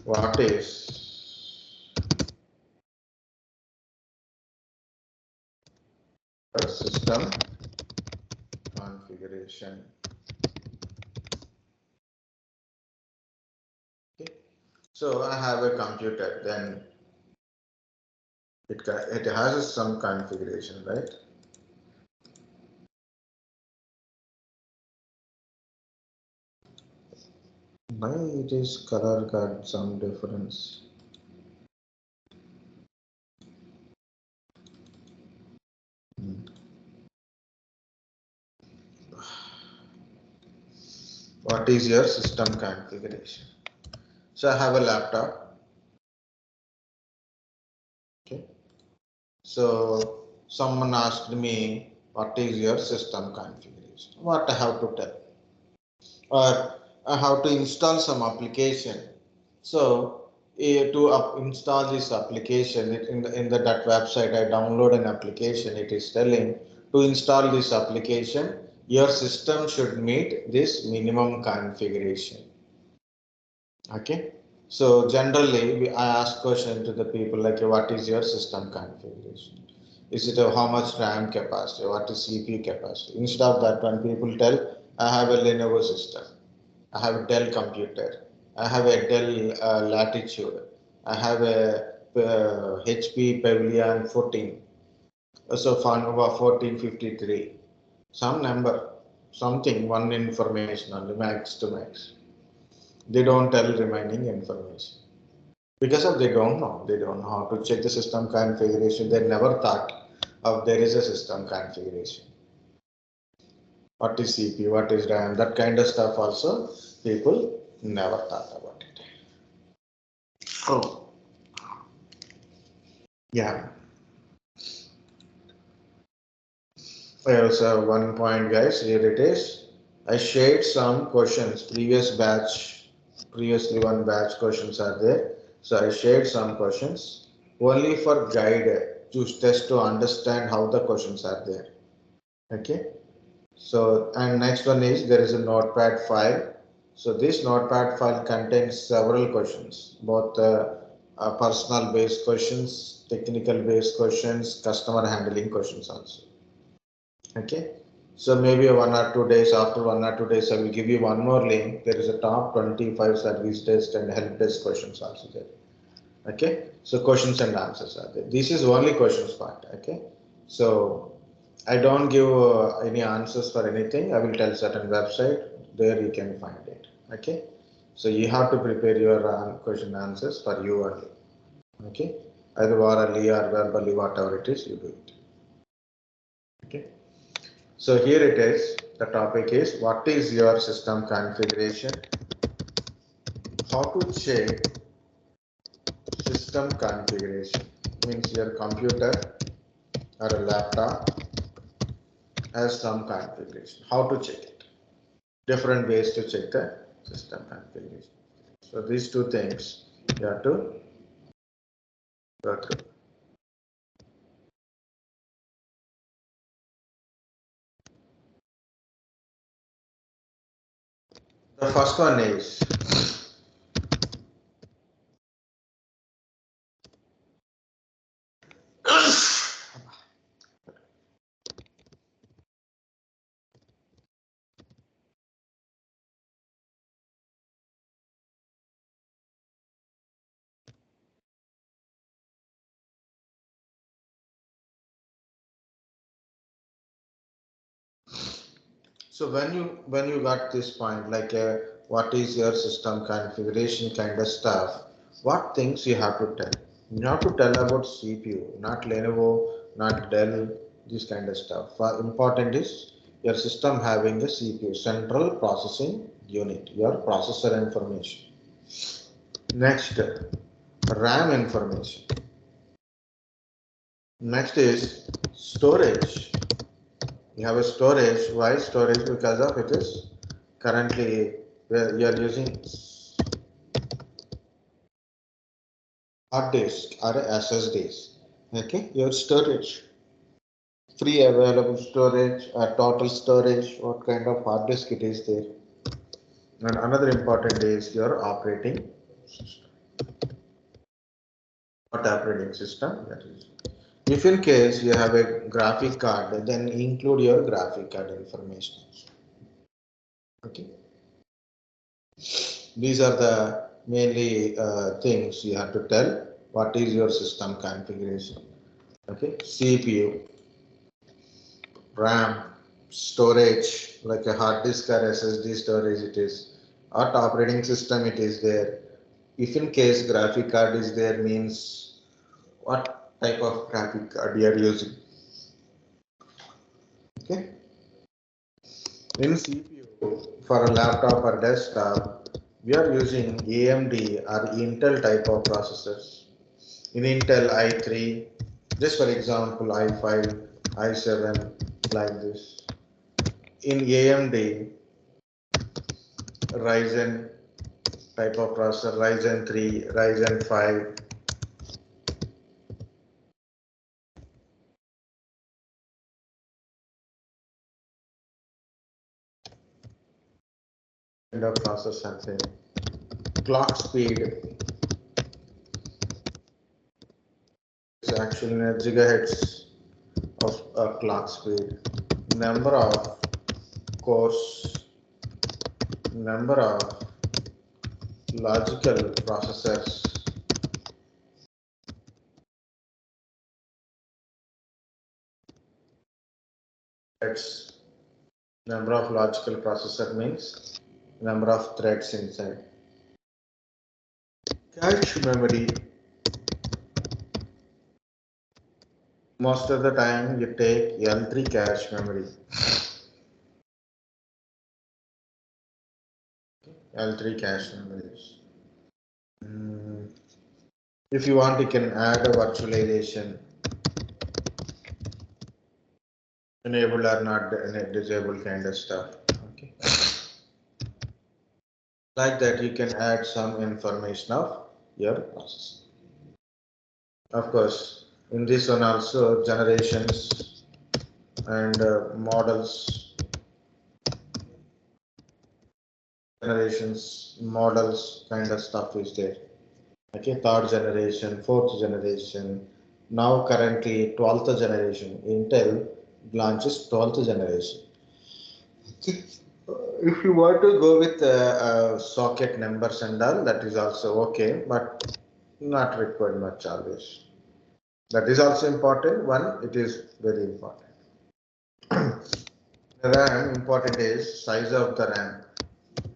what is the system configuration? Okay. So I have a computer, then it has some configuration, right? Why it is color got some difference? What is your system configuration? So I have a laptop. Okay. So someone asked me, what is your system configuration? What I have to tell? Or I have to install some application. So to install this application, in that website, I download an application. It is telling to install this application, your system should meet this minimum configuration. Okay. So generally, I ask question to the people like, what is your system configuration? Is it how much RAM capacity? What is CPU capacity? Instead of that, when people tell, I have a Lenovo system, I have a Dell computer, I have a Dell Latitude, I have a HP Pavilion 14, so Fanova 1453, some number, something, one information on the max to max. They don't tell remaining information because of they don't know how to check the system configuration. They never thought of there is a system configuration. What is CPU, what is RAM, that kind of stuff also people never thought about it. Oh, yeah. I also have one point, guys. Here it is. I shared some questions. Previously one batch questions are there. So I shared some questions only for guide to test to understand how the questions are there. Okay. So, and next one is there is a notepad file. So this notepad file contains several questions, both personal based questions, technical based questions, customer handling questions also. Okay. So maybe 1 or 2 days, after 1 or 2 days, I will give you one more link. There is a top 25 service desk and help desk questions also there. Okay. So questions and answers are there. This is only questions part. Okay. So I don't give any answers for anything. I will tell certain website there you can find it. Okay. So you have to prepare your question answers for you only. Okay. Either orally or verbally, whatever it is, you do it. Okay. So here it is. The topic is what is your system configuration? How to check system configuration? Means your computer or a laptop has some configuration. How to check it? Different ways to check the system configuration. So these two things you have to go through. The first one is so when you got this point like what is your system configuration kind of stuff, what things you have to tell? You have to tell about CPU, not Lenovo, not Dell, this kind of stuff. Important is your system having a CPU, central processing unit, your processor information. Next, RAM information. Next is storage. You have a storage. Why storage? Because of it is currently you are using hard disk or SSDs. Okay, your storage, free available storage or total storage, what kind of hard disk it is there. And another important is your operating system. What operating system that is. If in case you have a graphic card, then include your graphic card information. Okay. These are the mainly things you have to tell. What is your system configuration? Okay. CPU, RAM, storage, like a hard disk or SSD storage it is. What operating system it is there. If in case graphic card is there means what type of graphic card you are using. Okay. In CPU for a laptop or desktop, we are using AMD or Intel type of processors. In Intel i3, just for example, i5, i7, like this. In AMD, Ryzen type of processor, Ryzen 3, Ryzen 5. Kind of processor thing. Clock speed is actually in gigahertz of clock speed. Number of cores, number of logical processors. That's number of logical processor means number of threads inside. Cache memory. Most of the time you take L3 cache memory. L3 cache memories. If you want, you can add a virtualization. Enabled or not disabled kind of stuff. Okay. Like that, you can add some information of your process. Of course, in this one also generations and models, kind of stuff is there. Okay, third generation, fourth generation. Now currently 12th generation. Intel launches 12th generation. If you want to go with socket numbers and all, that is also okay, but not required much always. That is also important. One, it is very important. RAM important is size of the RAM.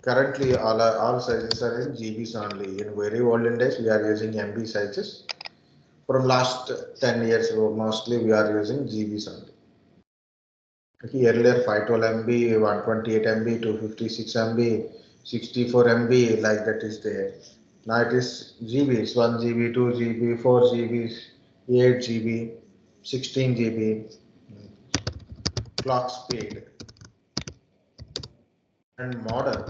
Currently, all sizes are in GBs only. In very olden days, we are using MB sizes. From last 10 years, mostly we are using GBs only. Okay, earlier 512 MB, 128 MB, 256 MB, 64 MB, like that is there. Now it is GBs, 1 GB, 2 GB, 4 GB, 8 GB, 16 GB, clock speed, and model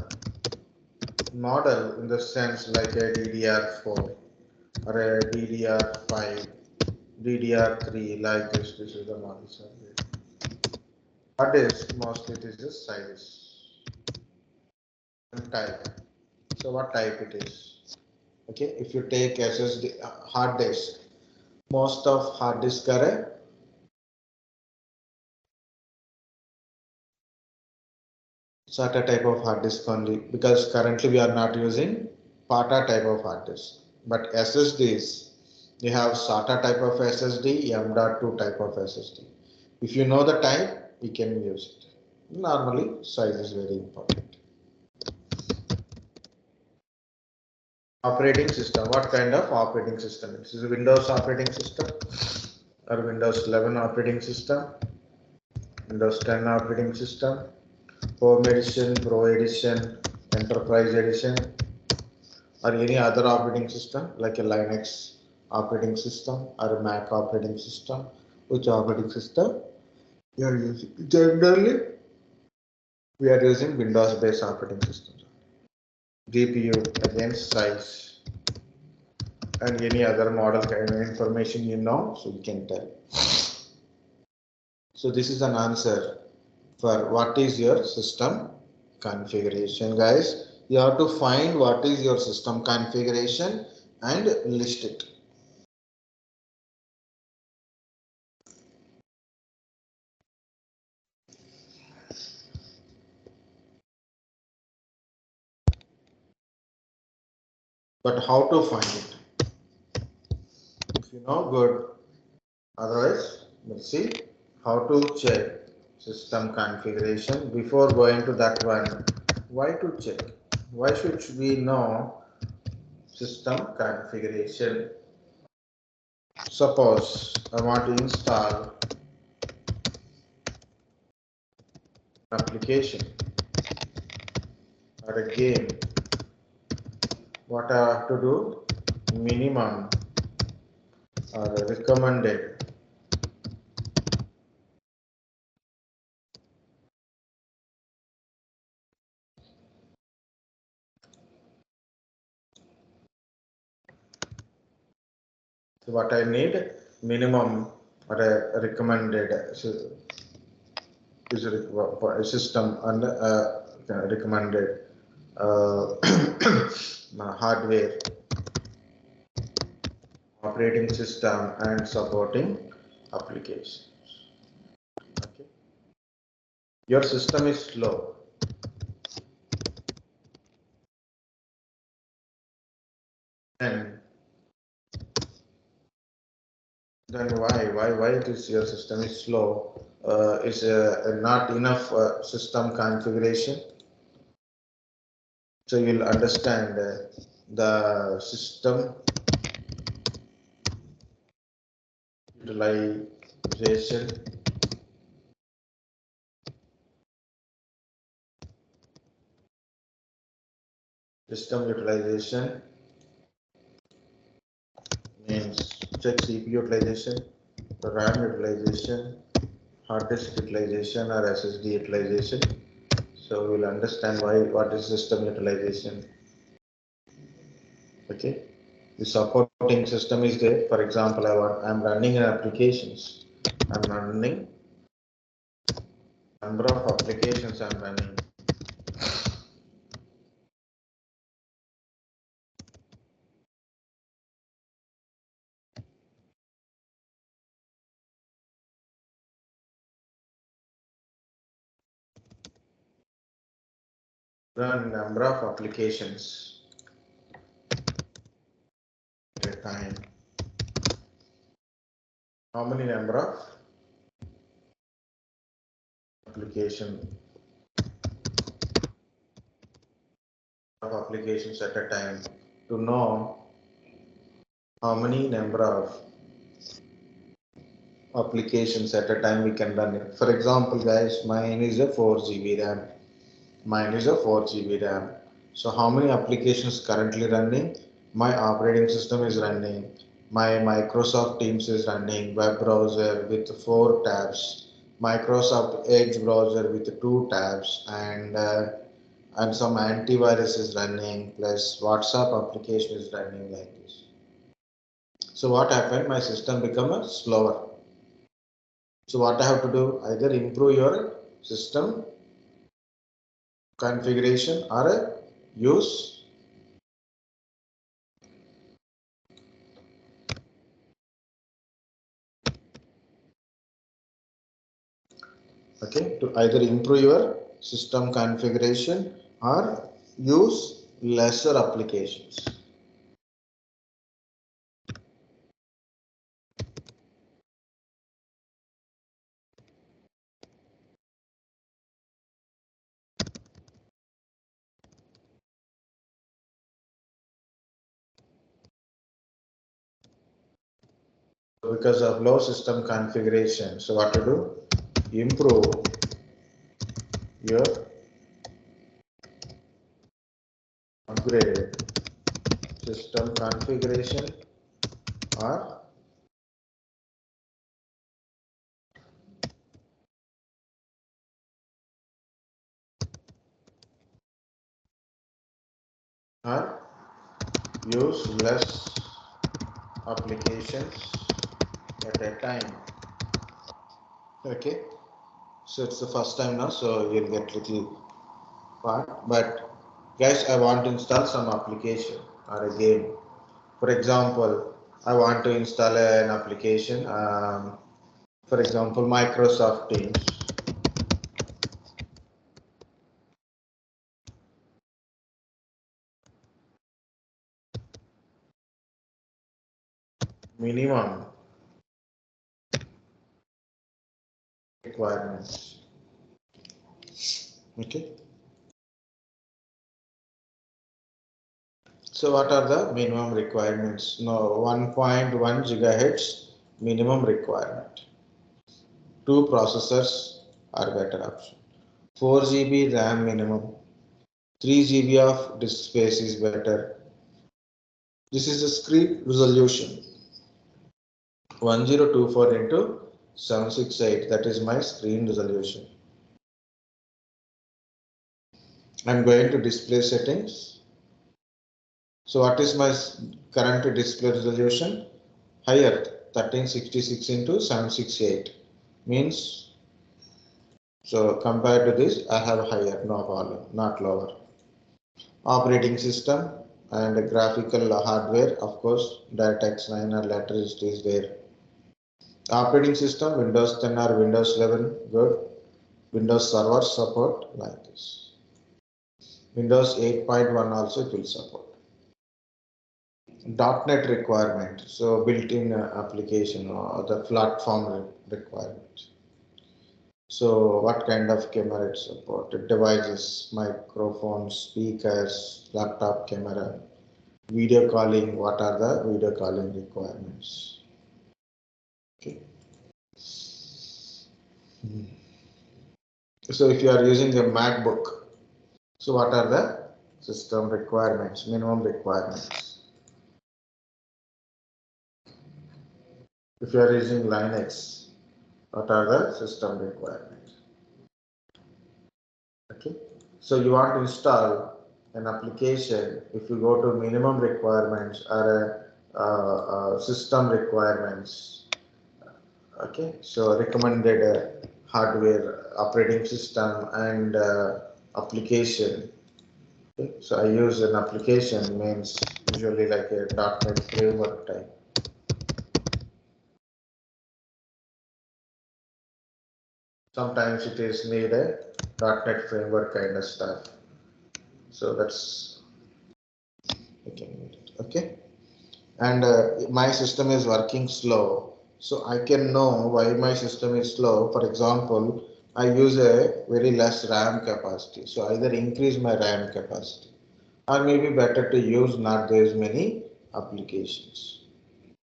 in the sense like a DDR4 or a DDR5, DDR3, like this is the models are there. What is mostly it is the size and type. So what type it is? Okay, if you take SSD hard disk, most of hard disk are a SATA type of hard disk only, because currently we are not using PATA type of hard disk. But SSDs, you have SATA type of SSD, M.2 type of SSD. If you know the type, you can use it. Normally, size is very important. Operating system. What kind of operating system? This is a Windows operating system or Windows 11 operating system, Windows 10 operating system, Home Edition, Pro Edition, Enterprise Edition, or any other operating system like a Linux operating system or a Mac operating system. Which operating system you are using? Generally, we are using Windows-based operating systems. GPU, again size, and any other model kind of information you know, so you can tell. So this is an answer for what is your system configuration, guys. You have to find what is your system configuration. and list it. But how to find it? If you know, good. Otherwise, let's see how to check system configuration. Before going to that one, why to check? Why should we know system configuration? Suppose I want to install application or a game. What I have to do? Minimum or recommended so what I need minimum or a recommended is a system and recommended hardware operating system and supporting applications. Okay. Your system is slow. And then why it is your system is slow? Is not enough system configuration. So you'll understand the system utilization means check CPU utilization, RAM utilization, hard disk utilization or SSD utilization. So we'll understand what is system utilization. Okay. The supporting system is there. For example, I'm running applications. I'm running number of applications I'm running. Run number of applications at a time. How many number of applications at a time to know how many number of applications at a time we can run it. For example, guys, mine is a 4 GB RAM. Mine is a 4 GB RAM. So how many applications currently running? My operating system is running. My Microsoft Teams is running. Web browser with 4 tabs. Microsoft Edge browser with 2 tabs, and some antivirus is running. Plus WhatsApp application is running like this. So what happened? My system become slower. So what I have to do? Either improve your system configuration or use to either improve your system configuration or use lesser applications. Because of low system configuration, so what to do? Improve your upgrade system configuration or use less applications at a time. Okay, so it's the first time now, so you'll get little part. But guys, I want to install some application or a game. For example, I want to install an application, for example, Microsoft Teams. Minimum requirements. Okay. So what are the minimum requirements? No, 1.1 gigahertz minimum requirement. Two processors are better option. 4 GB RAM minimum. 3 GB of disk space is better. This is the screen resolution. 1024 into 768. That is my screen resolution. I'm going to display settings. So what is my current display resolution? Higher, 1366 into 768 means, so compared to this I have higher, no problem, not lower. Operating system and graphical hardware, of course DirectX 9 or later is there. Operating system Windows 10 or Windows 11, good. Windows Server support like this. Windows 8.1 also it will support. .NET requirement, so built-in application or the platform requirement. So what kind of camera it supported? Devices, microphones, speakers, laptop camera, video calling. What are the video calling requirements? Okay. So if you are using a MacBook, so what are the system requirements, minimum requirements? If you are using Linux, what are the system requirements? Okay. So you want to install an application. If you go to minimum requirements or system requirements, okay, so recommended hardware, operating system and application. Okay, so I use an application means usually like a .NET framework type. Sometimes it is need a .NET framework kind of stuff. So that's okay. Okay. And my system is working slow, so I can know why my system is slow. For example, I use a very less RAM capacity, so either increase my RAM capacity or maybe better to use not those many applications.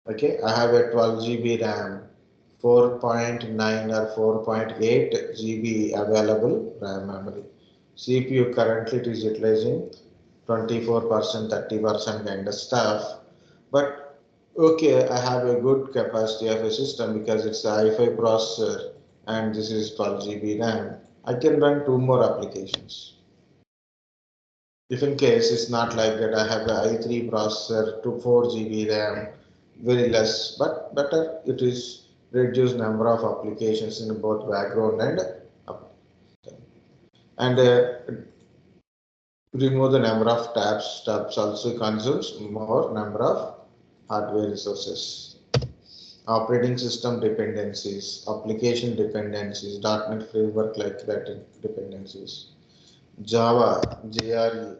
Okay, I have a 12 GB RAM, 4.9 or 4.8 GB available RAM memory. CPU currently it is utilizing 24%, 30% kind of stuff. But okay, I have a good capacity of a system because it's a i5 processor and this is 12 GB RAM. I can run two more applications. If in case it's not like that, I have a i3 processor to 4 GB RAM, very less, but better it is reduce number of applications in both background and and remove the number of tabs. Tabs also consumes more number of hardware resources. Operating system dependencies, application dependencies, .NET framework like that dependencies. Java, JRE,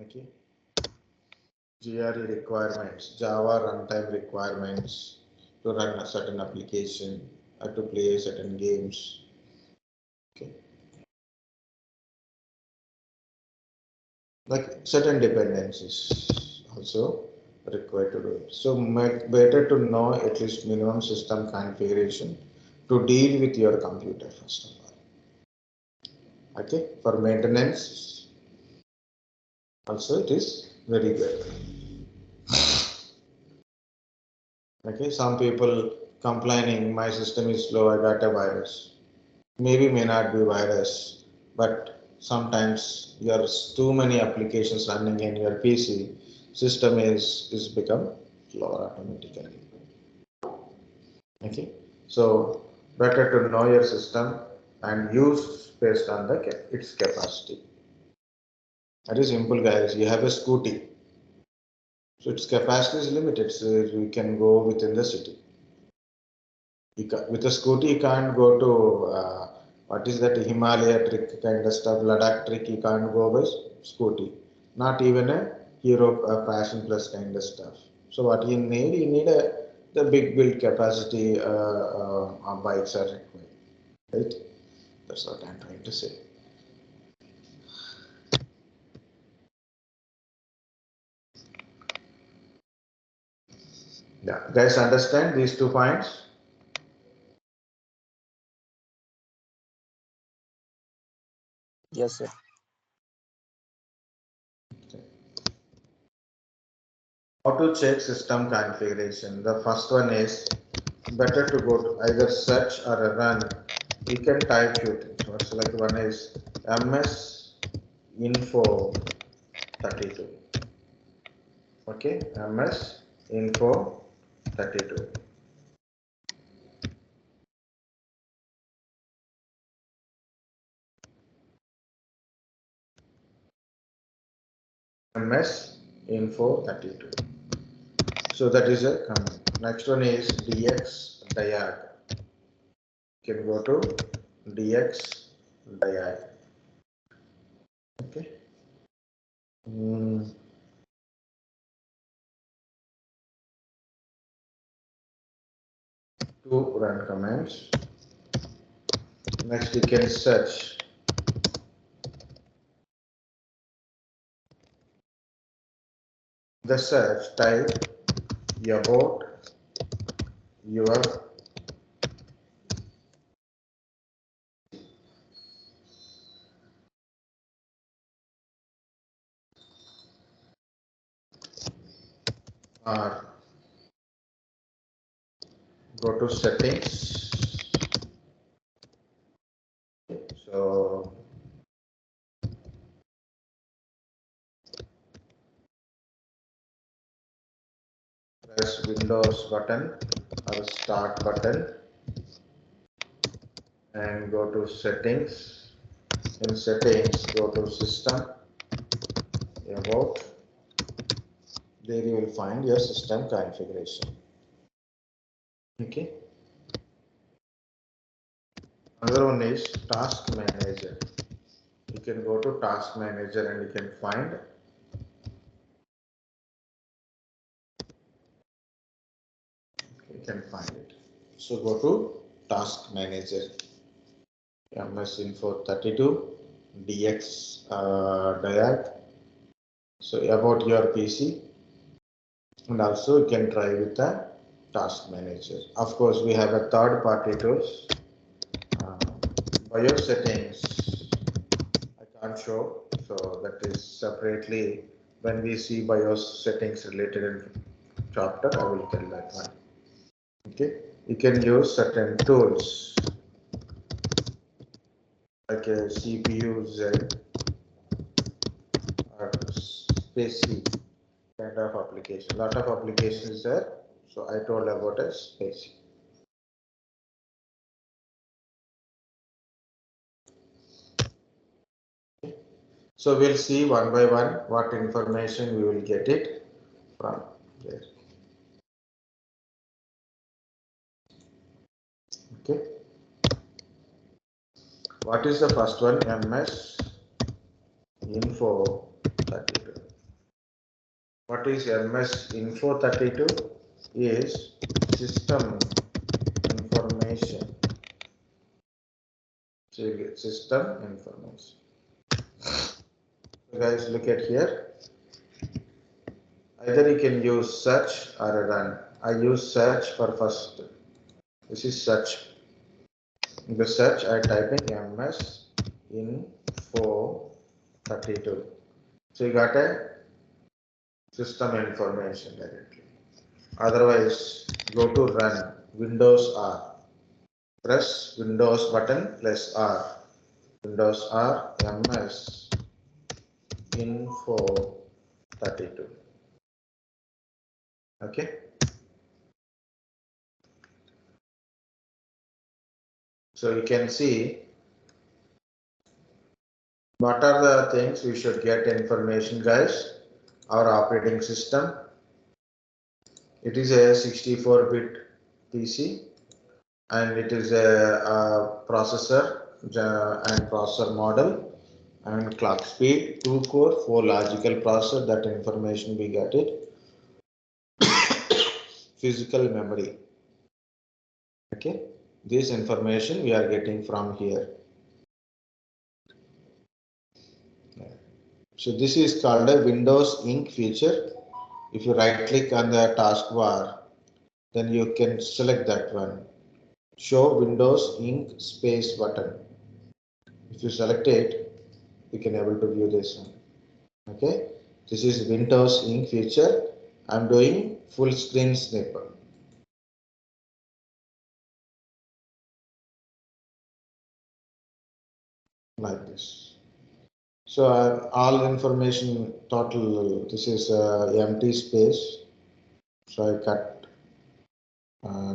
okay, JRE requirements, Java runtime requirements to run a certain application or to play certain games. Okay. Like certain dependencies also required to do it. So better to know at least minimum system configuration to deal with your computer first of all. Okay, for maintenance also it is very good. Okay, some people complaining my system is slow, I got a virus. Maybe may not be virus, but sometimes there's too many applications running in your PC, system is become slower automatically. Okay, so better to know your system and use based on the its capacity. That is simple, guys. You have a scooty. So its capacity is limited, so we can go within the city. With a scooty, you can't go to what is that Himalaya trick kind of stuff, Ladakh trick. You can't go by scooty. Not even a Hero Passion Plus kind of stuff. So what you need the big build capacity bikes are required, right? That's what I'm trying to say. Yeah, guys, understand these 2 points? Yes, sir. How to check system configuration? The first one is better to go to either search or a run. You can type few things. What's like one is ms info 32. Okay, ms info 32. ms info 32. So that is a command. Next one is DXDIAG. You can go to DXDIAG. Okay. Two run commands. Next you can search. The search type about your or go to settings. So press Windows button or start button and go to settings. In settings, go to system about. There you will find your system configuration. Okay. Another one is task manager. You can go to task manager and you can find. You can find it. So go to task manager. MS Info 32 DXDIAG. So about your PC, and also you can try with the task manager. Of course, we have a third party tools. BIOS settings I can't show, so that is separately when we see BIOS settings related in chapter. I will tell that one. Okay, you can use certain tools like a CPU Z or SPACY kind of application. Lot of applications there. So I told about a SPACY. So we'll see one by one what information we will get it from there. Okay. What is the first one? MS Info 32. What is MS Info 32? Is system information. So you get system information. So guys, look at here. Either you can use search or a run. I use search for first. This is search. In the search, I type in MS Info 32. So you got a system information directly. Otherwise, go to run. Windows R. Press Windows button plus R. Windows R MS Info 32. Okay. So you can see what are the things we should get information, guys. Our operating system, It is a 64-bit PC, and it is a processor and processor model and clock speed, 2 core, 4 logical processor. That information we get it. Physical memory. Okay, this information we are getting from here. So this is called a Windows Ink feature. If you right click on the taskbar, then you can select that one. Show Windows Ink space button. If you select it, you can able to view this one. Okay, this is Windows Ink feature. I'm doing full screen snip like this. So all information total, this is empty space. So I cut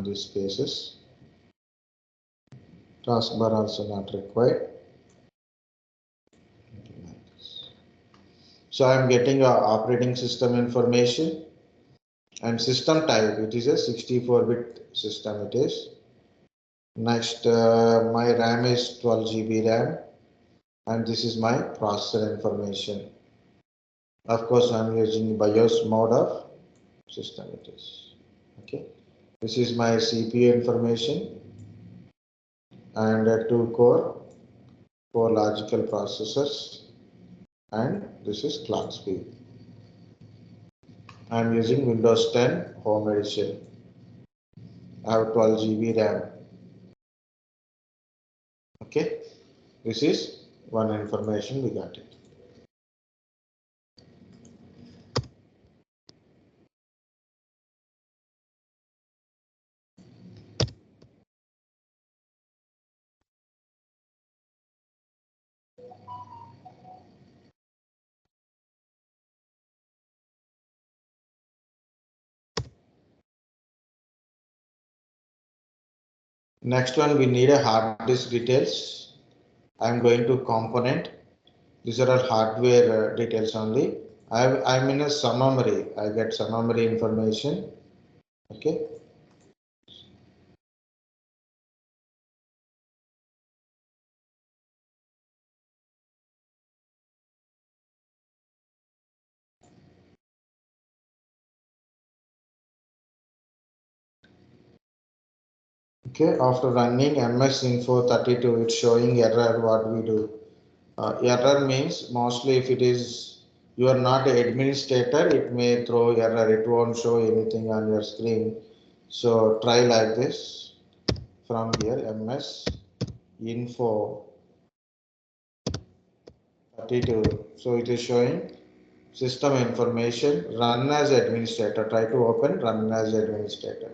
these spaces. Taskbar also not required. So I am getting a operating system information and system type. It is a 64-bit system. It is. Next, my RAM is 12 GB RAM, and this is my processor information. Of course, I'm using BIOS mode of system. It is. Okay. This is my CPU information and 2 core, 4 logical processors, and this is clock speed. I'm using Windows 10 Home Edition. I have 12 GB RAM. Okay, this is one information we got it. Next one, we need a hard disk details. I'm going to component. These are all hardware details only. I'm in a summary. I get summary information. Okay. Okay. After running MS Info 32, it's showing error. What we do? Error means mostly if it is you are not an administrator, it may throw error. It won't show anything on your screen. So try like this from here MS Info 32. So it is showing system information, run as administrator. Try to open run as administrator.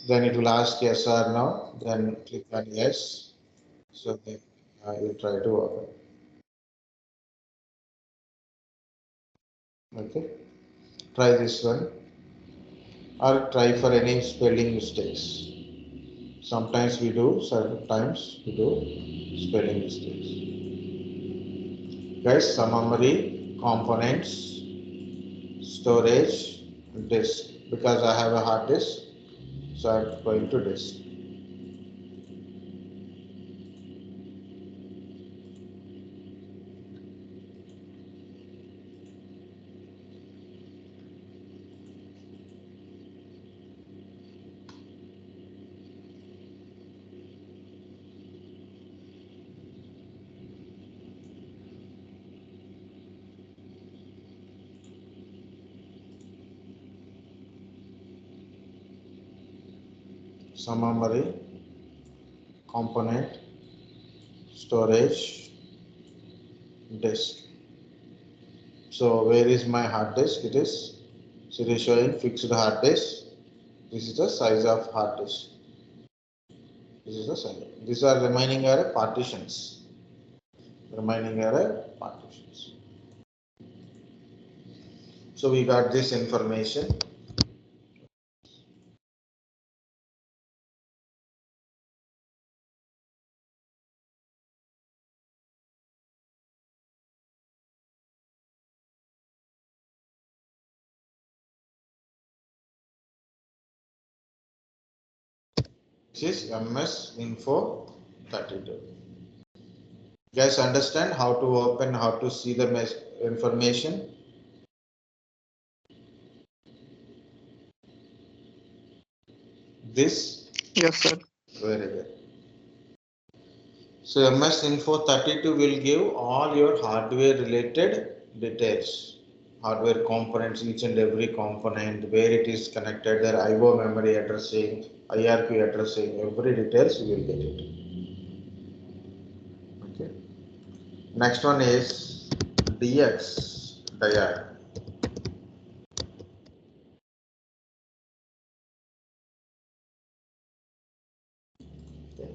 Then it will ask yes or no. Then click on yes. So then you try to open. Okay. Try this one or try for any spelling mistakes. Sometimes we do, sometimes we do spelling mistakes. Guys, summary, components, storage, disk. Because I have a hard disk, so I'm going to disk. Summary, component, storage, disk. So where is my hard disk? It is, so it is showing fixed hard disk. This is the size of hard disk. This is the size. These are remaining are partitions. Remaining are partitions. So we got this information. This is MS Info 32. Guys, understand how to open, how to see the information? This? Yes, sir. Very good. So MS Info 32 will give all your hardware related details. Hardware components, each and every component, where it is connected, their IO memory addressing, IRQ addressing, every details you will get it. Okay. Next one is DXDIAG. Okay.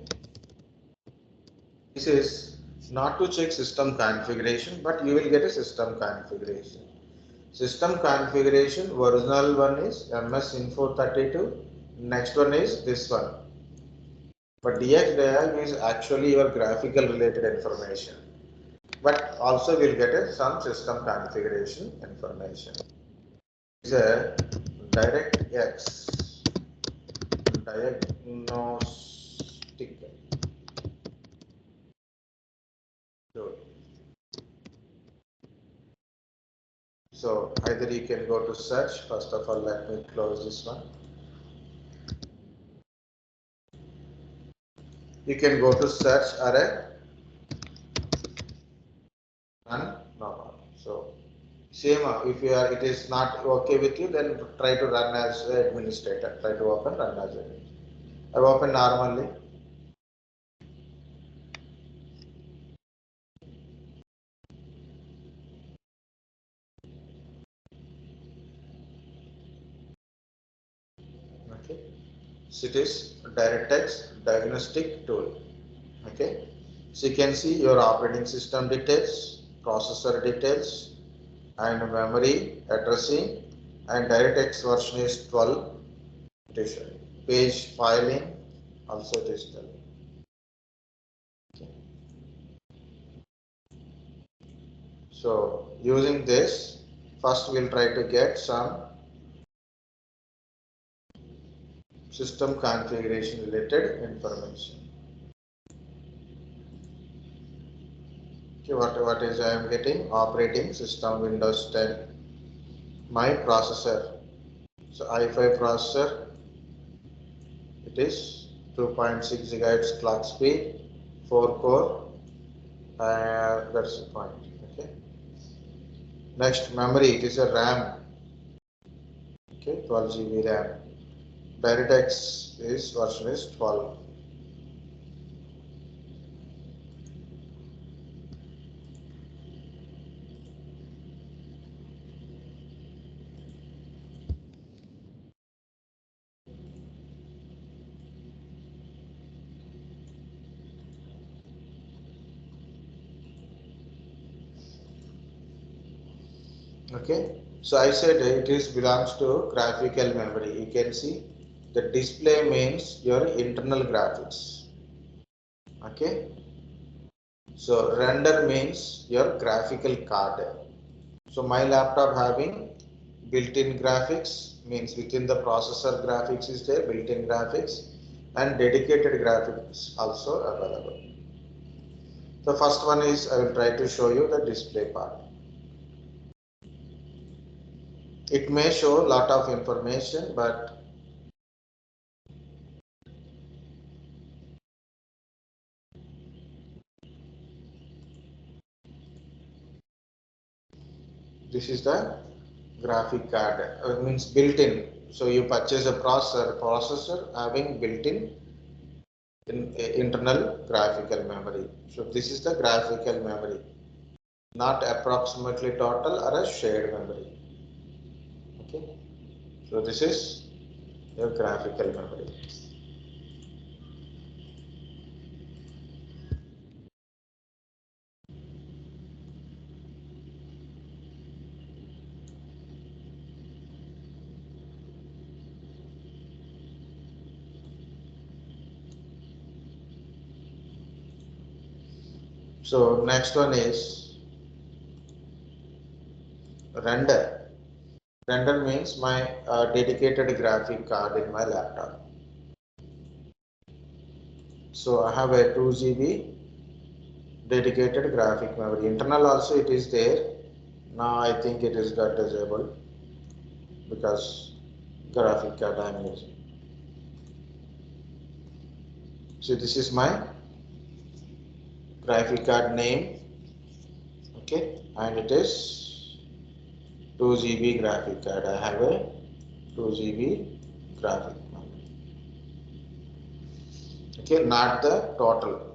This is not to check system configuration, but you will get a system configuration. System configuration, original one is MS Info 32. Next one is this one. But DXDIAG is actually your graphical related information. But also we'll get some system configuration information. It's a DirectX diagnostic tool. So either you can go to search. First of all, let me close this one. You can go to search array, run normal. So same, if you are, it is not okay with you, then try to run as administrator. Try to open run as administrator. I open normally. Okay. So it is DirectX diagnostic tool. Okay. So you can see your operating system details, processor details, and memory addressing, and DirectX version is 12. It is page filing, also it is 12. Okay. So using this, first we'll try to get some system configuration related information. Okay, what is I am getting? Operating system Windows 10. My processor. So i5 processor. It is 2.6 gigahertz clock speed, 4 core. That's the point. Okay. Next memory. It is a RAM. Okay, 12 GB RAM. DirectX is version is 12. Okay, so I said it is belongs to graphical memory. You can see the display means your internal graphics. Okay, so render means your graphical card. So my laptop having built-in graphics, means within the processor graphics is there, built-in graphics, and dedicated graphics also available. The first one is I will try to show you the display part. It may show a lot of information, but this is the graphic card. Means built-in. So you purchase a processor having built-in internal graphical memory. So this is the graphical memory, not approximately total or a shared memory. Okay. So this is your graphical memory. So next one is render. Render means my dedicated graphic card in my laptop. So I have a 2 GB dedicated graphic memory. Internal also it is there. Now I think it is got disabled because graphic card I am using. So this is my graphic card name, okay, and it is 2 GB graphic card. I have a 2 GB graphic memory. Okay, not the total.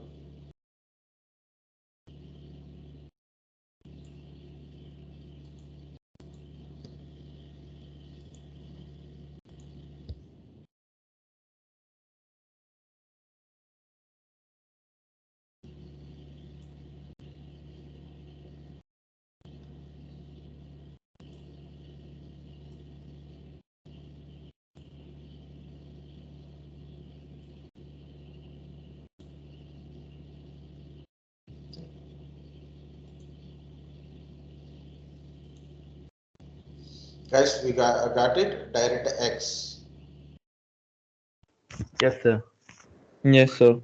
Guys, we got it. DirectX. Yes, sir. Yes, sir.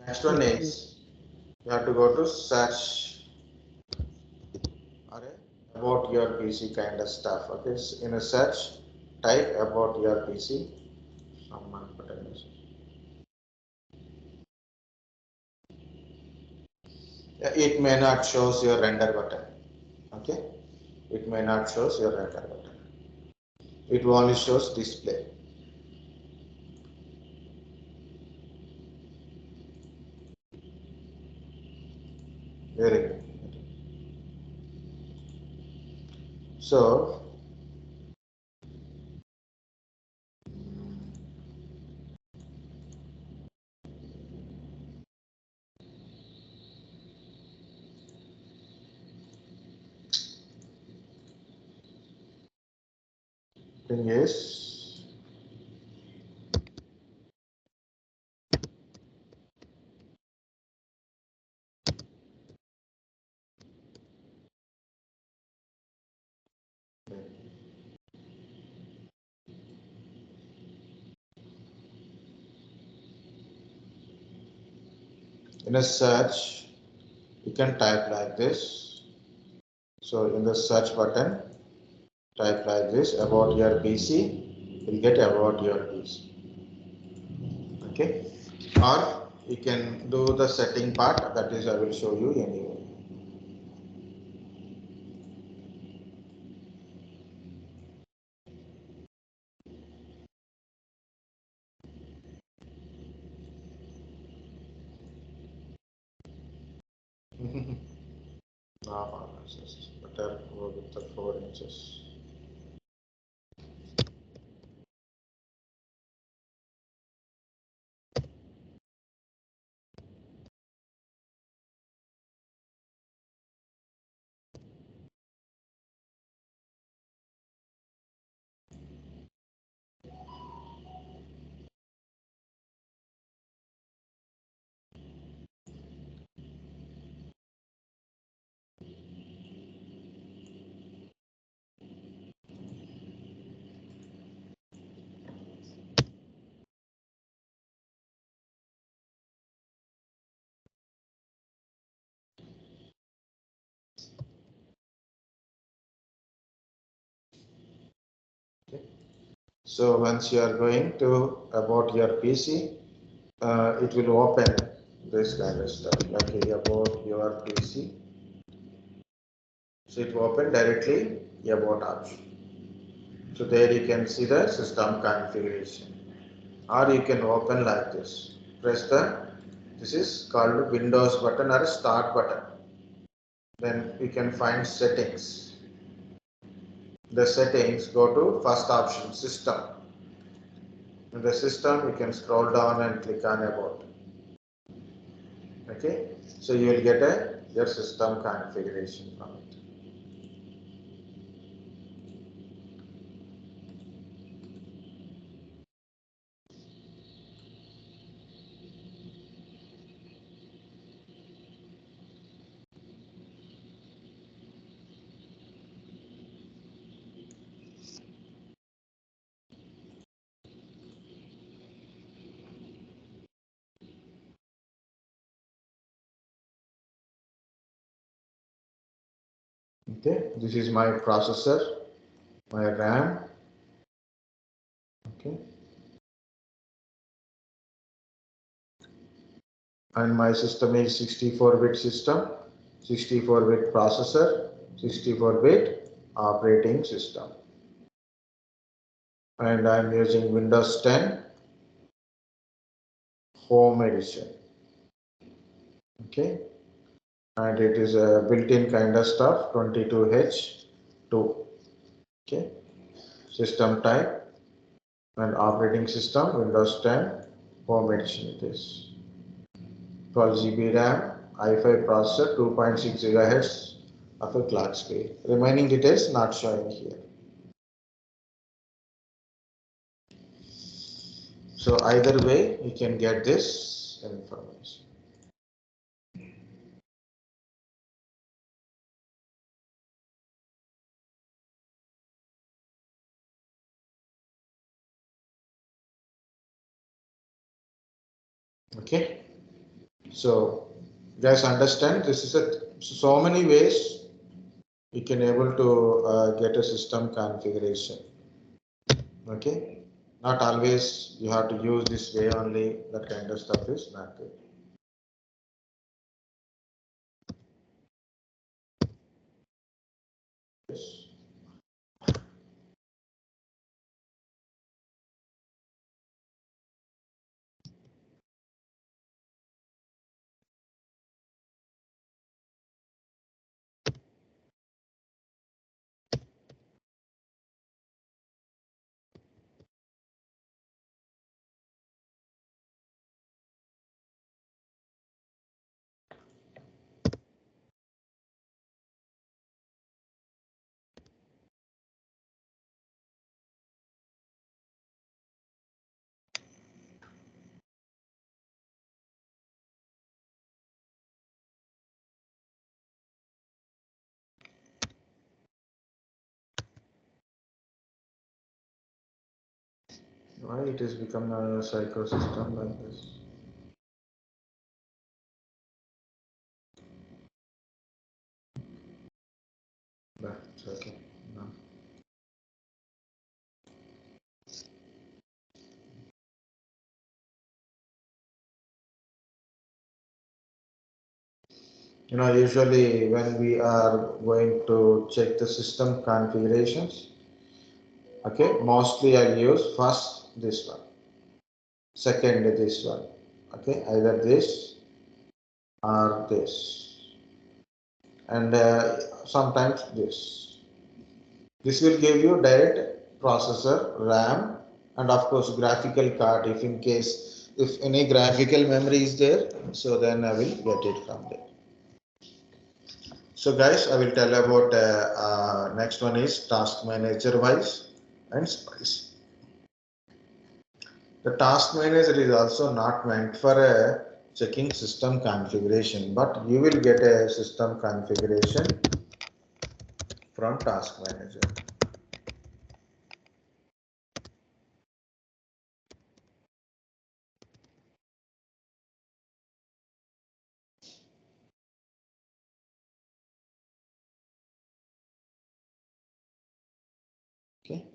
Next one is you have to go to search or about your PC kind of stuff. Okay, so in a search, type about your PC. Someone put a message. It may not shows your render button. Okay, it may not shows your render button. It only shows display. Very good. So thing is in a search you can type like this. So in the search button, type like this about your PC. You'll get about your PC. Okay, or you can do the setting part. That is, I will show you anyway. No, it's just better go with the 4 inches. Okay. So once you are going to about your PC, it will open this kind of stuff like about your PC. So it will open directly about option. So there you can see the system configuration, or you can open like this. Press this is called Windows button or Start button. Then you can find settings. The settings, go to first option, system. In the system, you can scroll down and click on about. Okay, so you will get your system configuration from it. Okay, this is my processor, my RAM. Okay, and my system is 64-bit system, 64-bit processor, 64-bit operating system, and I'm using Windows 10 Home Edition. Okay, and it is a built-in kind of stuff, 22H2. Okay, system type and operating system Windows 10 Home Edition. It is 12 GB RAM, i5 processor, 2.6 GHz of a clock speed. Remaining details not showing here. So either way, you can get this information. Okay. So guys, understand this is so many ways you can able to get a system configuration. Okay. Not always you have to use this way only. That kind of stuff is not good. Yes. Why it has become a psycho system like this? But it's okay. No. Usually when we are going to check the system configurations, okay, mostly I'll use first this one, second this one, okay, either this or this, and sometimes this. This will give you direct processor, RAM, and of course graphical card if in case if any graphical memory is there, so then I will get it from there. So guys, I will tell about next one is task manager wise and spice. The task manager is also not meant for a checking system configuration, but you will get a system configuration from task manager. Okay,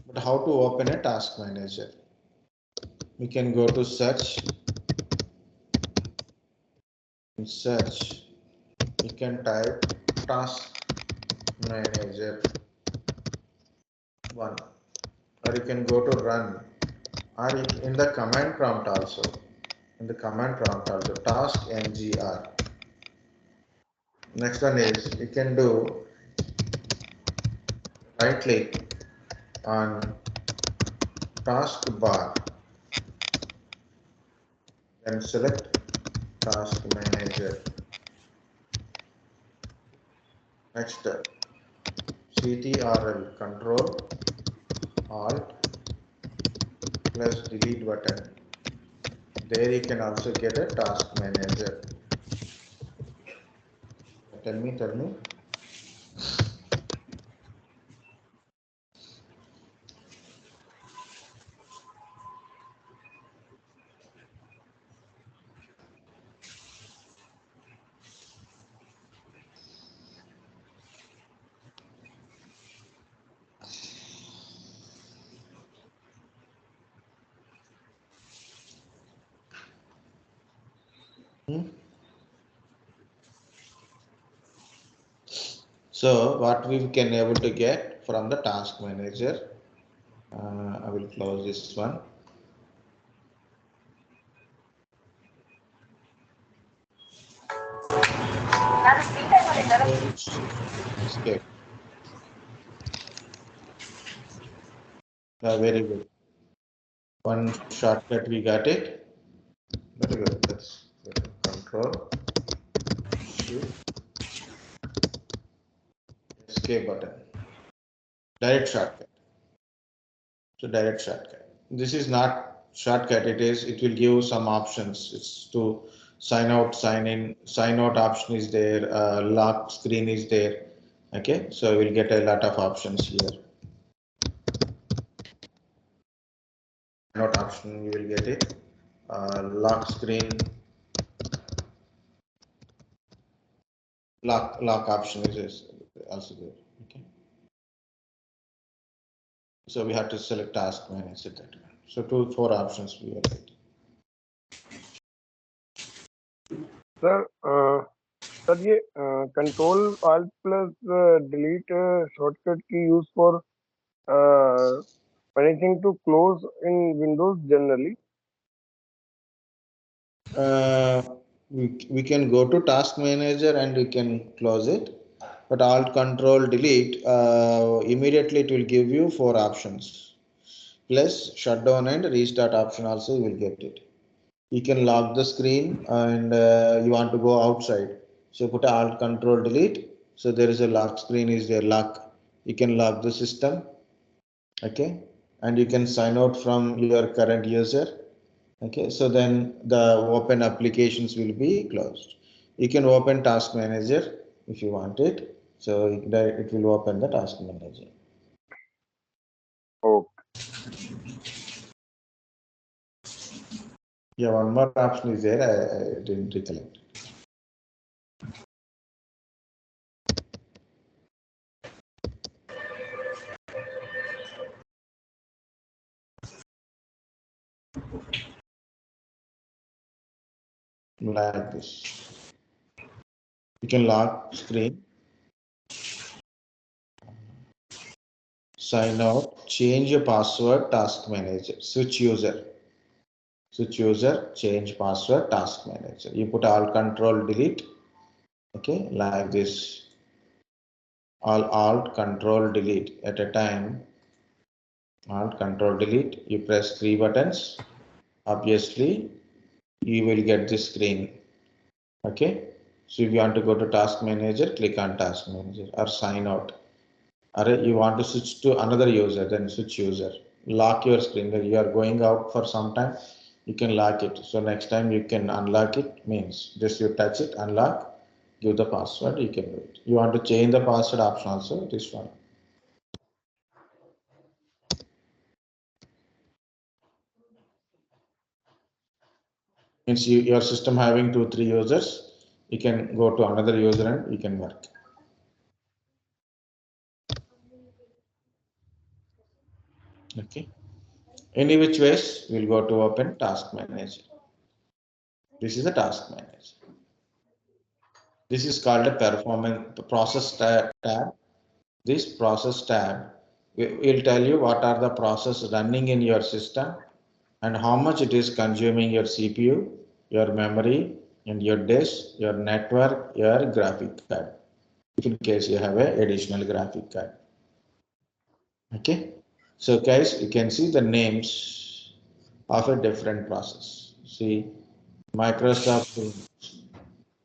but how to open a task manager? We can go to search. In search, you can type task manager 1, or you can go to run, or in the command prompt also. In the command prompt also, task mgr. Next one is you can do right click on task bar, then select task manager. Next, ctrl control alt plus delete button. There you can also get a task manager. Tell me. So what we can able to get from the task manager, I will close this one. Escape. Very good. One shortcut we got it. Very good. That's good. Control Shift Escape button. Direct shortcut. So direct shortcut. This is not shortcut. It will give some options. It's to sign out, sign in. Sign out option is there. Lock screen is there. Okay. So we'll get a lot of options here. Not option you will get it. Lock screen. Lock option is also there. Okay. So we have to select task manager that one. So 4 options we will get. Sir, sir ये control alt plus delete shortcut की use for anything to close in Windows generally. We can go to task manager and we can close it, but alt control delete immediately it will give you 4 options plus shutdown and restart option also you will get it. You can lock the screen and you want to go outside, so put alt control delete. So there is a lock screen is there, lock. You can lock the system. Okay, and you can sign out from your current user. Okay, so then the open applications will be closed. You can open task manager if you want it. So it will open the task manager. Okay. Yeah, one more option is there. I didn't recollect. Like this. You can lock screen, sign out, change your password, task manager, switch user, change password, task manager. You put alt control delete. Okay, like this. All alt control delete at a time. Alt control delete. You press 3 buttons. Obviously, you will get this screen. Okay. So if you want to go to task manager, click on task manager or sign out. Or you want to switch to another user, then switch user. Lock your screen. You are going out for some time, you can lock it. So next time you can unlock it, means just you touch it, unlock, give the password, you can do it. You want to change the password option also, this one. Means your system having 2-3 users, you can go to another user and you can work. Okay. Any which ways, we'll go to open task manager. This is the task manager. This is called a performance process tab. This process tab will tell you what are the processes running in your system and how much it is consuming your CPU, your memory, and your disk, your network, your graphic card. If in case you have an additional graphic card. Okay. So guys, you can see the names of a different process. See, Microsoft,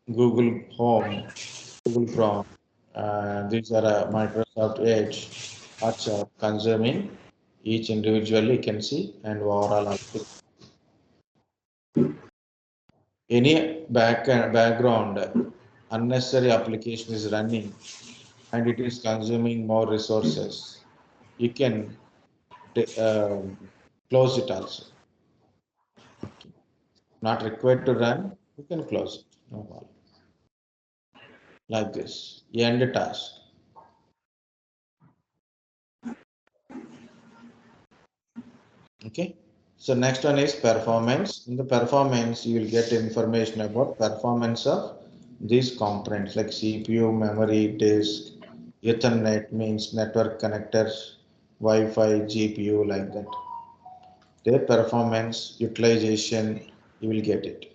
Google Home, Google Chrome. These are Microsoft Edge, WhatsApp consuming each individually you can see and overall output. Any background unnecessary application is running and it is consuming more resources, you can close it also. Not required to run, you can close it. No problem. Like this, end task. Okay. So next one is performance. In the performance, you will get information about performance of these components like CPU, memory, disk, Ethernet means network connectors, Wi-Fi, GPU like that. Their performance, utilization, you will get it.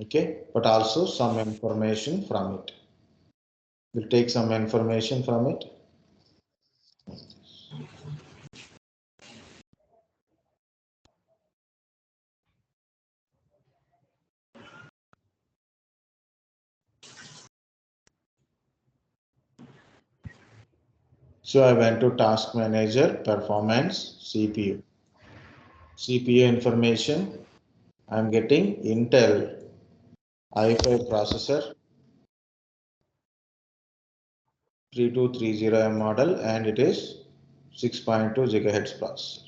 Okay, but also some information from it. We'll take some information from it. So I went to task manager, performance, CPU. CPU information, I'm getting Intel i5 processor, 3230M model, and it is 6.2 gigahertz processor.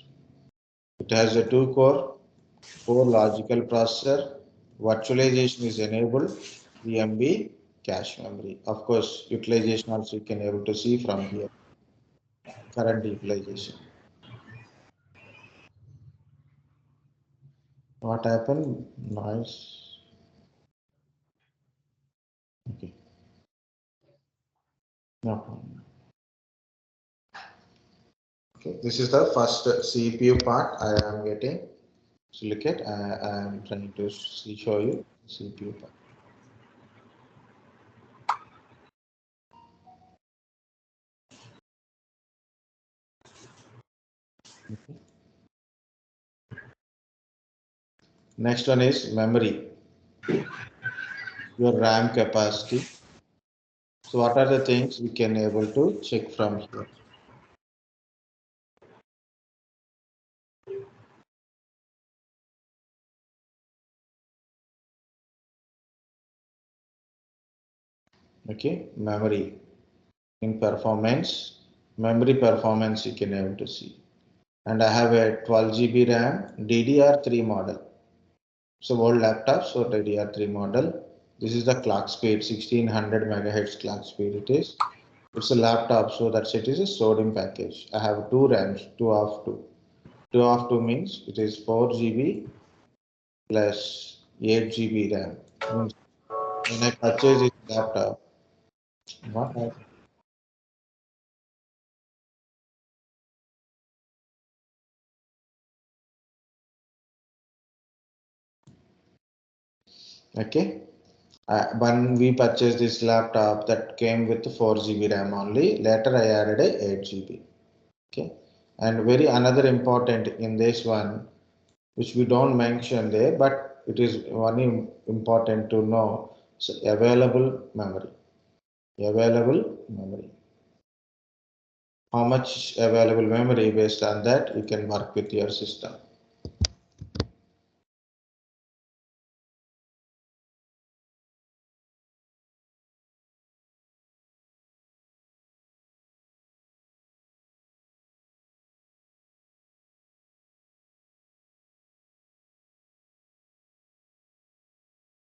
It has a 2-core, 4 logical processor, virtualization is enabled, 3 MB cache memory. Of course, utilization also you can able to see from here, current utilization. What happened? Noise. Okay, no problem. Okay, this is the first CPU part I am getting. So look at, I am trying to show you CPU part. Okay. Next one is memory, your RAM capacity. So what are the things we can able to check from here? Okay, memory in performance, memory performance you can able to see. And I have a 12 GB RAM DDR3 model. So old laptop, so DDR3 model. This is the clock speed, 1600 megahertz clock speed it is. It's a laptop, so that's it is a sodium package. I have two RAMs, 2 of 2. 2 of 2 means it is 4 GB plus 8 GB RAM. Means when I purchase this laptop, what I, okay. When we purchased this laptop that came with 4 GB RAM only, later I added a 8 GB. Okay. And very another important in this one, which we don't mention there, but it is one important to know. So available memory. Available memory. How much available memory, based on that you can work with your system.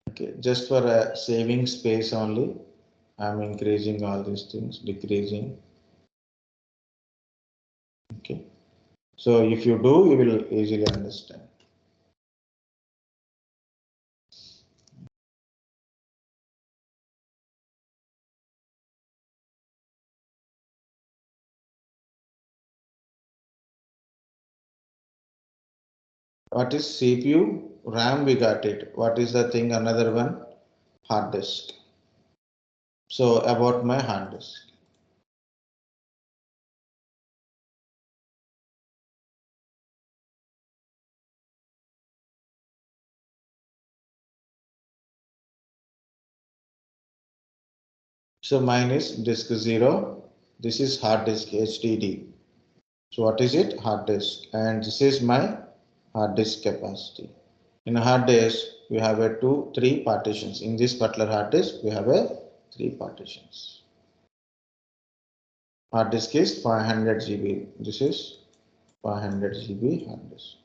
Okay, just for saving space only, I'm increasing all these things, decreasing. Okay, so if you do, you will easily understand. What is CPU? RAM we got it. What is the thing? Another one, hard disk. So about my hard disk. So mine is disk 0. This is hard disk HDD. So what is it? Hard disk. And this is my hard disk capacity. In a hard disk, we have a three partitions. In this particular hard disk, we have a 3 partitions. Hard disk is 500 GB. This is 500 GB hard disk.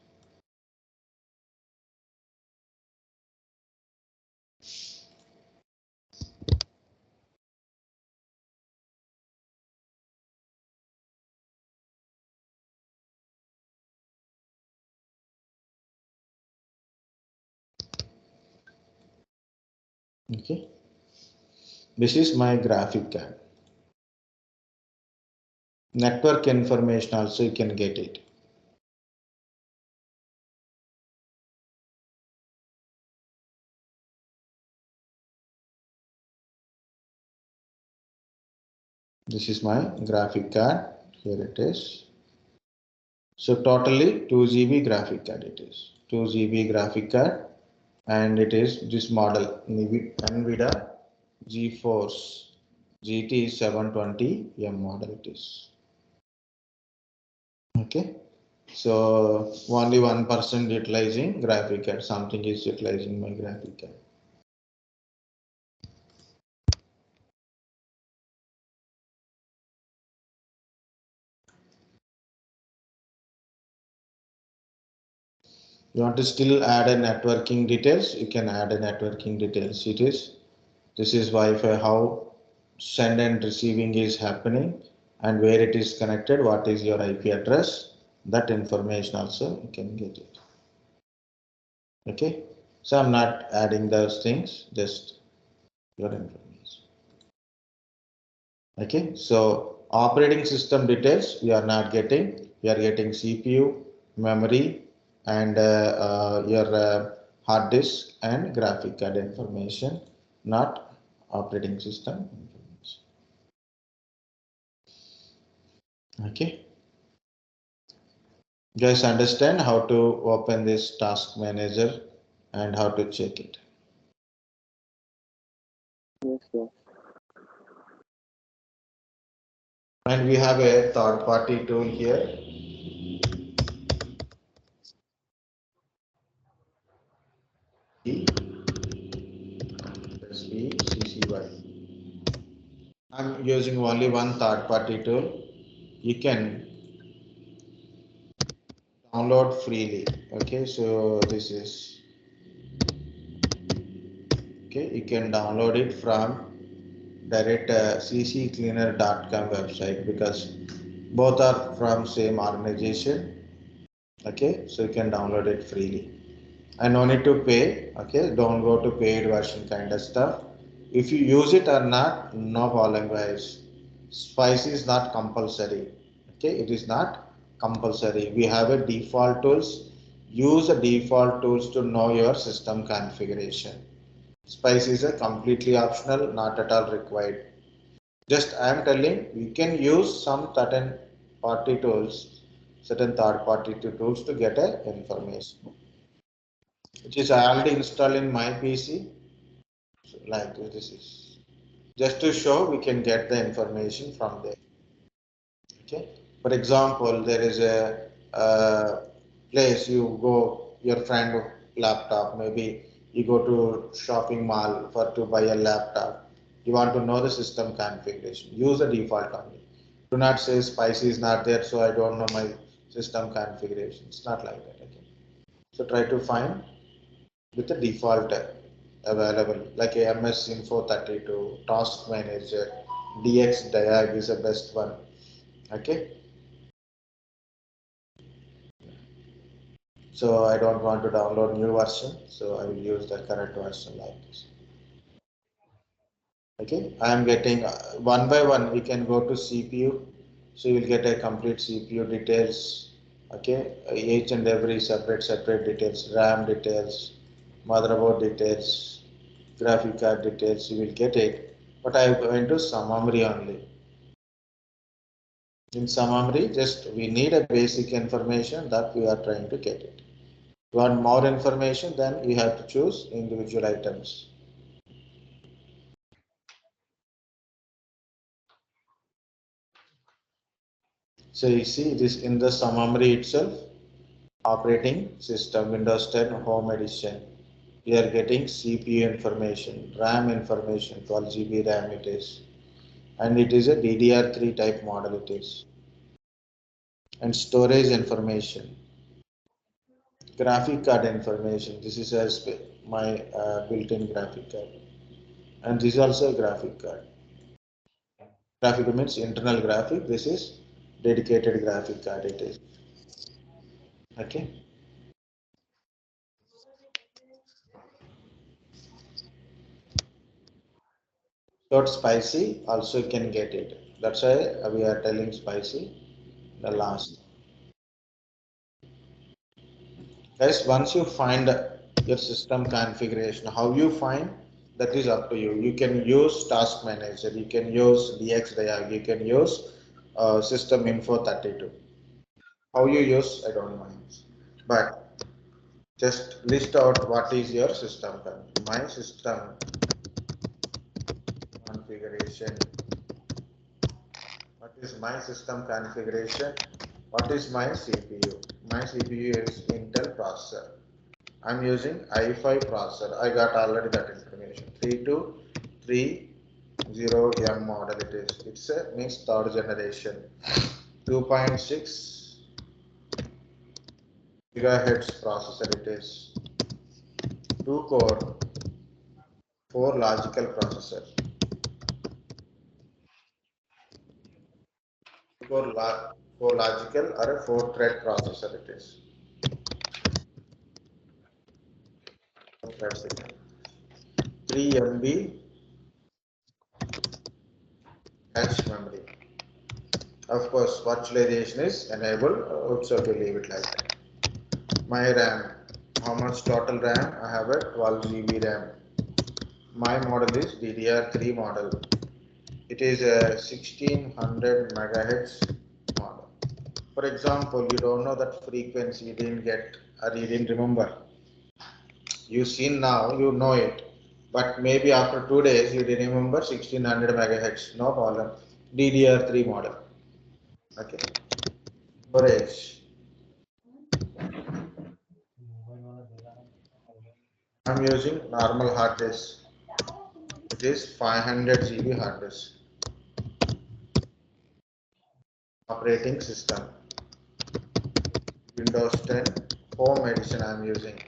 Okay, this is my graphic card. Network information also you can get it. This is my graphic card. Here it is. So totally 2 GB graphic card it is. 2 GB graphic card, and it is this model NVIDIA GeForce GT 720M model it is. Okay. So only 1% utilizing graphic card. Something is utilizing my graphic card. You want to still add a networking details? You can add a networking details. This is Wi-Fi, how send and receiving is happening, and where it is connected, what is your IP address, that information also you can get it. Okay, so I'm not adding those things, just your information. Okay, so operating system details we are not getting. We are getting CPU, memory, and your hard disk and graphic card information, not operating system information. Okay, you guys understand how to open this task manager and how to check it. Yes, sir. And we have a third party tool here. SBCCY. I'm using only one third party tool. You can download freely. Okay, so this is okay. You can download it from direct cccleaner.com website, because both are from same organization. Okay, so you can download it freely. And no need to pay. Okay, don't go to paid version kind of stuff. If you use it or not, no problem, guys. Spice is not compulsory. Okay, it is not compulsory. We have a default tools. Use the default tools to know your system configuration. Spice is a completely optional, not at all required. Just I am telling you can use some certain party tools, certain third party tools to get a information, which is I already installed in my PC. So like this is just to show we can get the information from there. Okay. For example, there is a place you go, your friend laptop, maybe you go to shopping mall for to buy a laptop. You want to know the system configuration. Use the default only. Do not say spicy is not there, so I don't know my system configuration. It's not like that. Okay. So try to find with the default available, like a MS Info 32, Task Manager, DXDIAG is the best one. Okay. So I don't want to download new version, so I will use the current version like this. Okay, I am getting one by one. We can go to CPU, so you will get a complete CPU details. Okay, each and every separate details, RAM details, motherboard details, graphic card details. You will get it. But I am going to summary only. In summary, just we need a basic information that we are trying to get it. You want more information, then you have to choose individual items. So you see this in the summary itself, operating system, Windows 10 Home Edition. We are getting CPU information, RAM information, 12 GB RAM it is, and it is a DDR3 type model it is, and storage information, graphic card information. This is my built-in graphic card, and this is also a graphic card. Graphic means internal graphic. This is dedicated graphic card it is. Okay. Without spicy, also you can get it. That's why we are telling spicy the last. Guys, once you find your system configuration, how you find that is up to you. You can use Task Manager, you can use DXDIAG, you can use System Info 32. How you use, I don't mind. But just list out what is your system. My system configuration. What is my system configuration? What is my CPU? My CPU is Intel processor. I'm using i5 processor. I got already that information. 3230M model it is. It's a means third generation. 2.6 gigahertz processor it is. 2 core, 4 logical processor. 4 logical or a 4 thread processor it is. 3 MB cache memory. Of course, virtualization is enabled, so we leave it like that. My RAM, how much total RAM? I have a 12 GB RAM. My model is DDR3 model. It is a 1600 megahertz model. For example, you don't know that frequency, you didn't get or you didn't remember. You seen now, you know it. But maybe after 2 days, you didn't remember 1600 megahertz. No problem. DDR3 model. Okay. Storage. I'm using normal hard disk. It is 500 GB hard disk. Operating system. Windows 10 Home Edition I am using.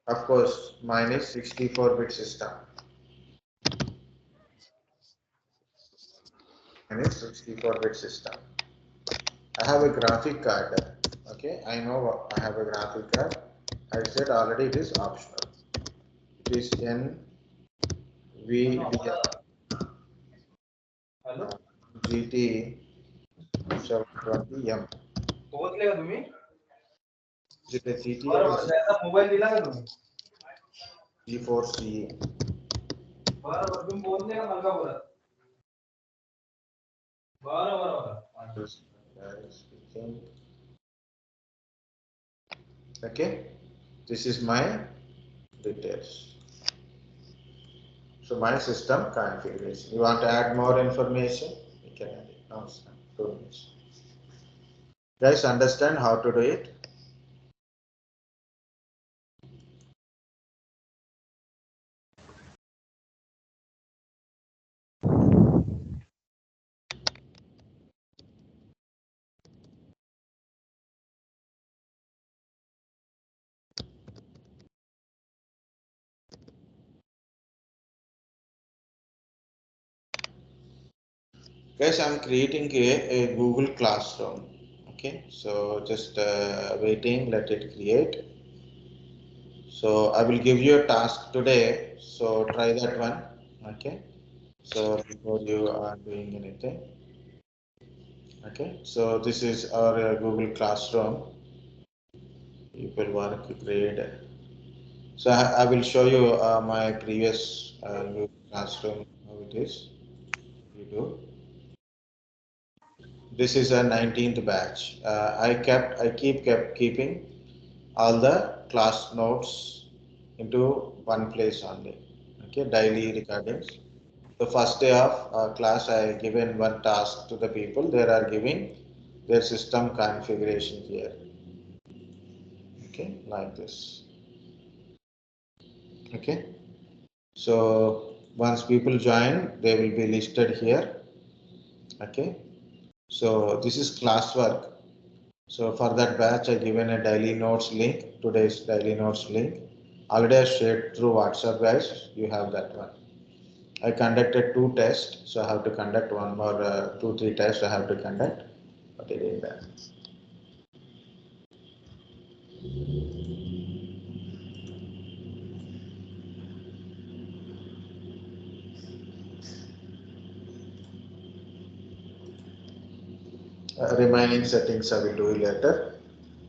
Of course, mine is 64-bit system. Mine is 64-bit system. I have a graphic card. Okay, I know I have a graphic card. I said already it is optional. It is NVIDIA GT 720M. Is it a GT or a G4CE? Okay, this is my details. So my system configuration. You want to add more information? You can add it. No, 2 minutes. Guys, understand how to do it? Guys, I'm creating a Google Classroom. Okay, so just waiting, let it create. So I will give you a task today. So try that one. Okay. So before you are doing anything. Okay. So this is our Google Classroom. People work grade. So I will show you my previous Google Classroom how it is. You do. This is a 19th batch. I keep keeping all the class notes into one place only. Okay, daily recordings. The first day of class, I given one task to the people. They are giving their system configuration here. Okay, like this. Okay, so once people join, they will be listed here. Okay, so this is classwork. So for that batch, I given a daily notes link, today's daily notes link. Already I shared through WhatsApp, guys. You have that one. I conducted 2 tests, so I have to conduct one more, 2, 3 tests I have to conduct, but I did that. Remaining settings I will do later.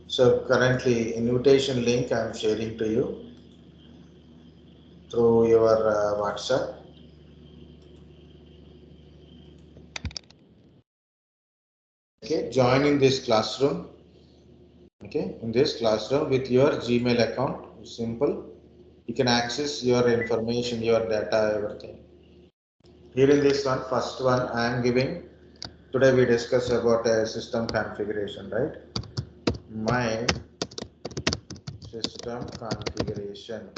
So currently invitation link I am sharing to you through your WhatsApp. Okay, join in this classroom. Okay, in this classroom with your Gmail account. Simple. You can access your information, your data, everything. Here in this one, first one I am giving. Today we discuss about a system configuration, right? My system configuration.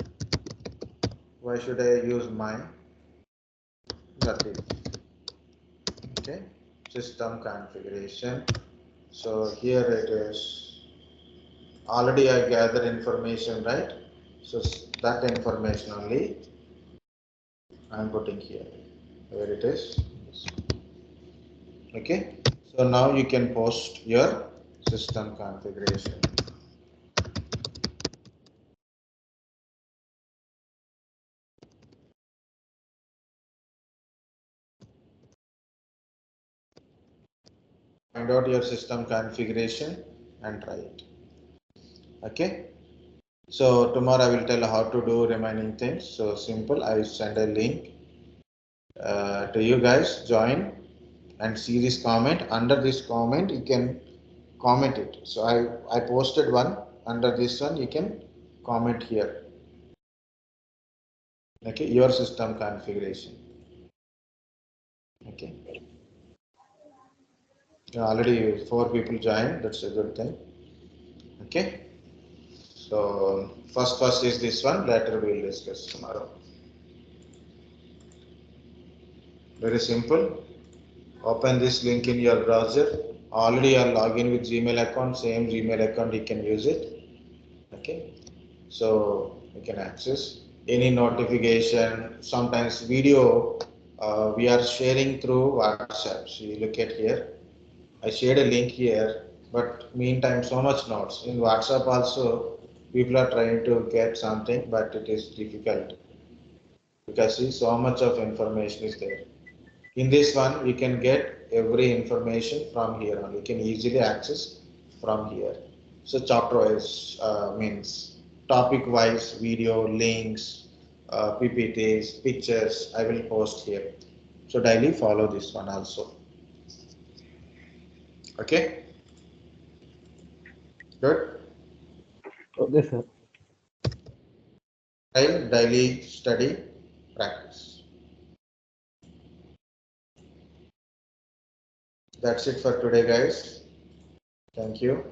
Why should I use my Latif? Okay, system configuration. So here it is. Already I gather information, right? So that information only I am putting here. Where it is. Okay. So now you can post your system configuration. Find out your system configuration and try it. Okay. So tomorrow I will tell how to do remaining things. So simple. I will send a link to you guys. Join and see this comment. Under this comment, you can comment it. So I posted one. Under this one, you can comment here. Okay, your system configuration. Okay. Already 4 people joined. That's a good thing. Okay. So first is this one. Later we will discuss tomorrow. Very simple. Open this link in your browser. Already you are logged in with Gmail account. Same Gmail account you can use it. Okay. So you can access any notification. Sometimes video we are sharing through WhatsApp. So you look at here. I shared a link here, but meantime so much notes in WhatsApp also. People are trying to get something, but it is difficult because see so much of information is there. In this one, you can get every information from here on. You can easily access from here. So chapter wise means topic wise video links, PPTs, pictures. I will post here. So daily follow this one also. Okay, good. Okay, sir. Daily study practice. That's it for today, guys. Thank you.